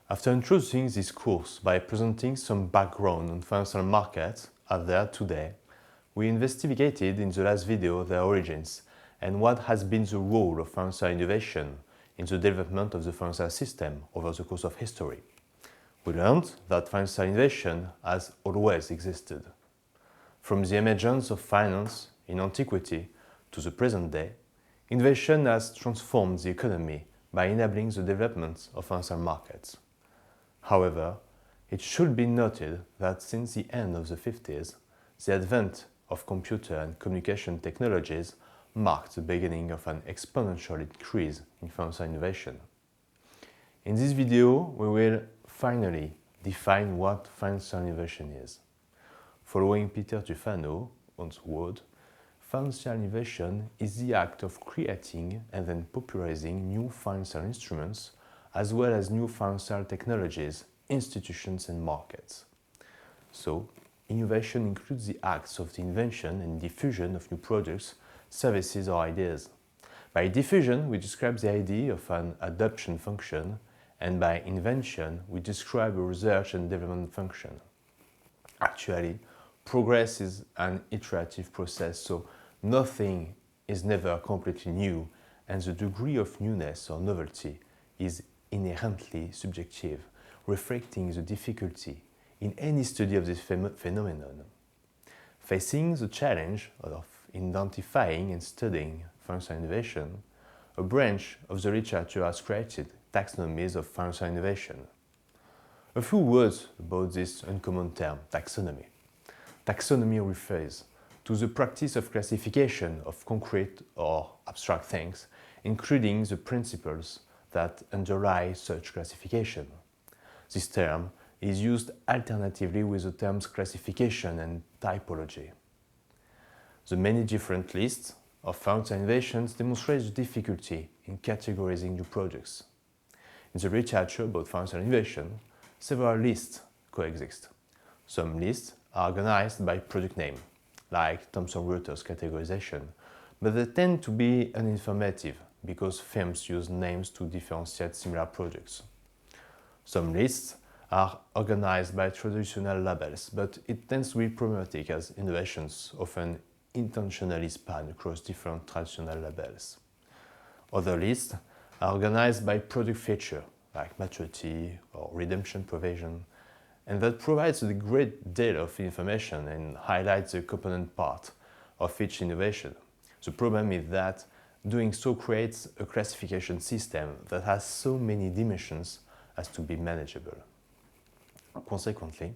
After introducing this course by presenting some background on financial markets out there today, we investigated in the last video their origins and what has been the role of financial innovation in the development of the financial system over the course of history. We learned that financial innovation has always existed. From the emergence of finance in antiquity to the present day, innovation has transformed the economy by enabling the development of financial markets. However, it should be noted that since the end of the 50s, the advent of computer and communication technologies marked the beginning of an exponential increase in financial innovation. In this video, we will finally define what financial innovation is. Following Peter Tufano's word, financial innovation is the act of creating and then popularizing new financial instruments as well as new financial technologies, institutions and markets. So, innovation includes the acts of the invention and diffusion of new products, services or ideas. By diffusion, we describe the idea of an adoption function, and by invention, we describe a research and development function. Actually, progress is an iterative process, so nothing is never completely new, and the degree of newness or novelty is inherently subjective, reflecting the difficulty in any study of this phenomenon. Facing the challenge of identifying and studying financial innovation, a branch of the literature has created taxonomies of financial innovation. A few words about this uncommon term, taxonomy. Taxonomy refers to the practice of classification of concrete or abstract things, including the principles that underlie such classification. This term is used alternatively with the terms classification and typology. The many different lists of financial innovations demonstrate the difficulty in categorizing new products. In the literature about financial innovation, several lists coexist. Some lists are organized by product name, like Thomson Reuters categorization, but they tend to be uninformative because firms use names to differentiate similar products. Some lists are organized by traditional labels, but it tends to be problematic as innovations often intentionally span across different traditional labels. Other lists are organized by product feature, like maturity or redemption provision, and that provides a great deal of information and highlights the component part of each innovation. The problem is that doing so creates a classification system that has so many dimensions as to be manageable. Consequently,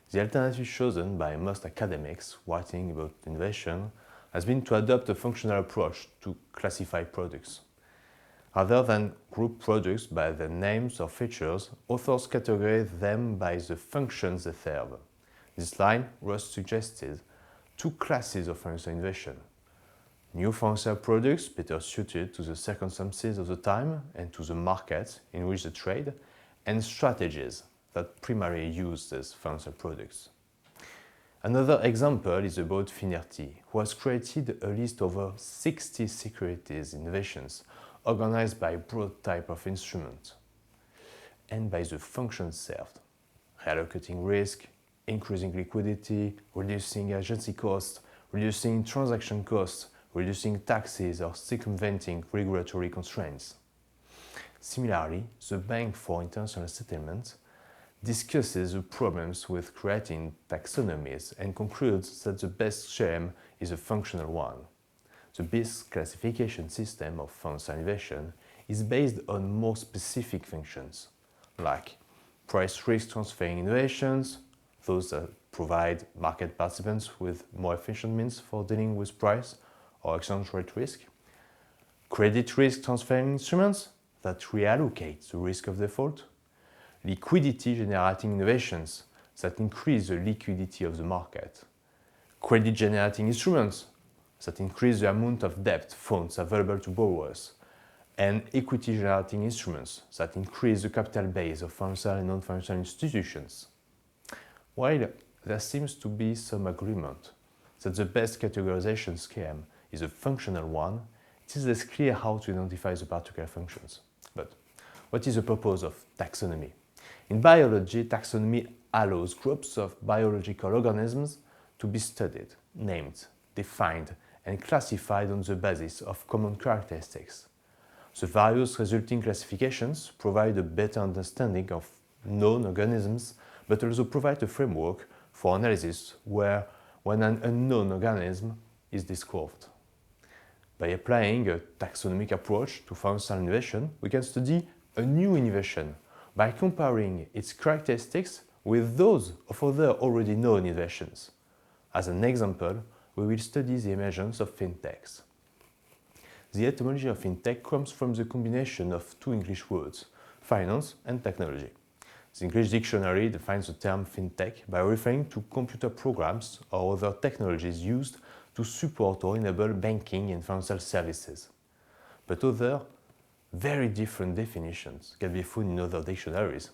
the alternative chosen by most academics writing about innovation has been to adopt a functional approach to classify products. Rather than group products by their names or features, authors categorize them by the functions they serve. This line was suggested two classes of financial innovation: new financial products better suited to the circumstances of the time and to the market in which they trade, and strategies that primarily use these financial products. Another example is about Finerty, who has created a list of over 60 securities innovations organized by a broad type of instrument and by the functions served: reallocating risk, increasing liquidity, reducing agency costs, reducing transaction costs, reducing taxes or circumventing regulatory constraints. Similarly, the Bank for International Settlements discusses the problems with creating taxonomies and concludes that the best scheme is a functional one. The BIS classification system of financial innovation is based on more specific functions, like price risk transferring innovations, those that provide market participants with more efficient means for dealing with price or exchange rate risk, credit risk transferring instruments that reallocate the risk of default, liquidity generating innovations that increase the liquidity of the market, credit generating instruments that increase the amount of debt funds available to borrowers, and equity generating instruments that increase the capital base of financial and non-financial institutions. While there seems to be some agreement that the best categorization scheme is a functional one, it is less clear how to identify the particular functions. But what is the purpose of taxonomy? In biology, taxonomy allows groups of biological organisms to be studied, named, defined, and classified on the basis of common characteristics. The various resulting classifications provide a better understanding of known organisms, but also provide a framework for analysis when an unknown organism is discovered. By applying a taxonomic approach to pharmaceutical innovation, we can study a new innovation by comparing its characteristics with those of other already known innovations. As an example, we will study the emergence of fintechs. The etymology of fintech comes from the combination of two English words, finance and technology. The English dictionary defines the term fintech by referring to computer programs or other technologies used to support or enable banking and financial services. But other, very different definitions can be found in other dictionaries.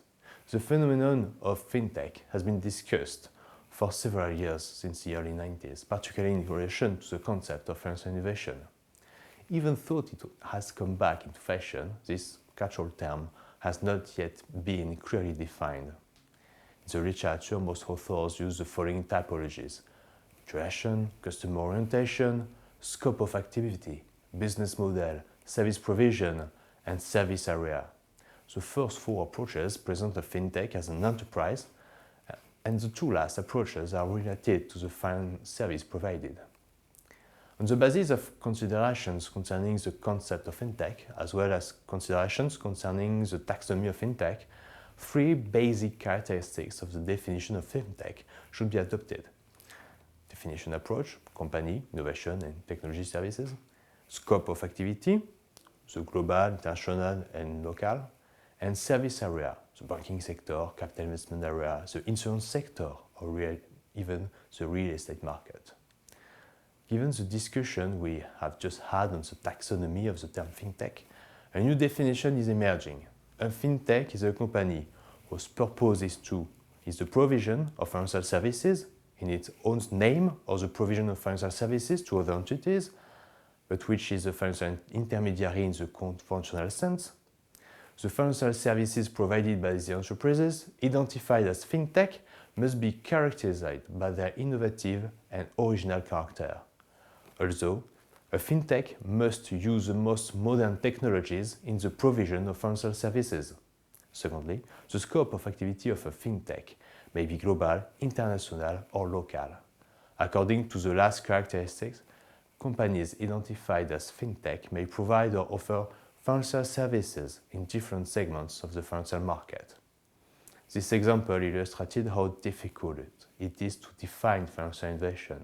The phenomenon of fintech has been discussed for several years since the early 90s, particularly in relation to the concept of financial innovation. Even though it has come back into fashion, this catch-all term has not yet been clearly defined. In the literature, most authors use the following typologies: duration, customer orientation, scope of activity, business model, service provision, and service area. The first four approaches present a fintech as an enterprise, and the two last approaches are related to the service provided. On the basis of considerations concerning the concept of fintech, as well as considerations concerning the taxonomy of fintech, three basic characteristics of the definition of fintech should be adopted. Definition approach, company, innovation, and technology services. Scope of activity, the global, international, and local. And service area, the banking sector, capital investment area, the insurance sector, or even the real estate market. Given the discussion we have just had on the taxonomy of the term fintech, a new definition is emerging. A fintech is a company whose purpose is the provision of financial services in its own name or the provision of financial services to other entities, but which is a financial intermediary in the conventional sense. The financial services provided by the enterprises identified as fintech must be characterized by their innovative and original character. Also, a fintech must use the most modern technologies in the provision of financial services. Secondly, the scope of activity of a fintech may be global, international, or local. According to the last characteristics, companies identified as fintech may provide or offer financial services in different segments of the financial market. This example illustrated how difficult it is to define financial innovation.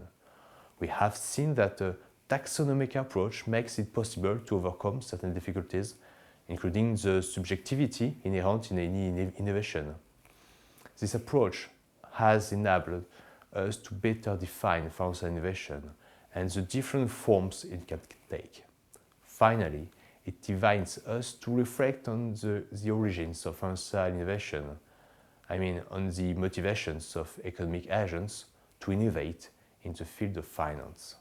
We have seen that a taxonomic approach makes it possible to overcome certain difficulties, including the subjectivity inherent in any innovation. This approach has enabled us to better define financial innovation and the different forms it can take. Finally, it invites us to reflect on the origins of financial innovation, on the motivations of economic agents to innovate in the field of finance.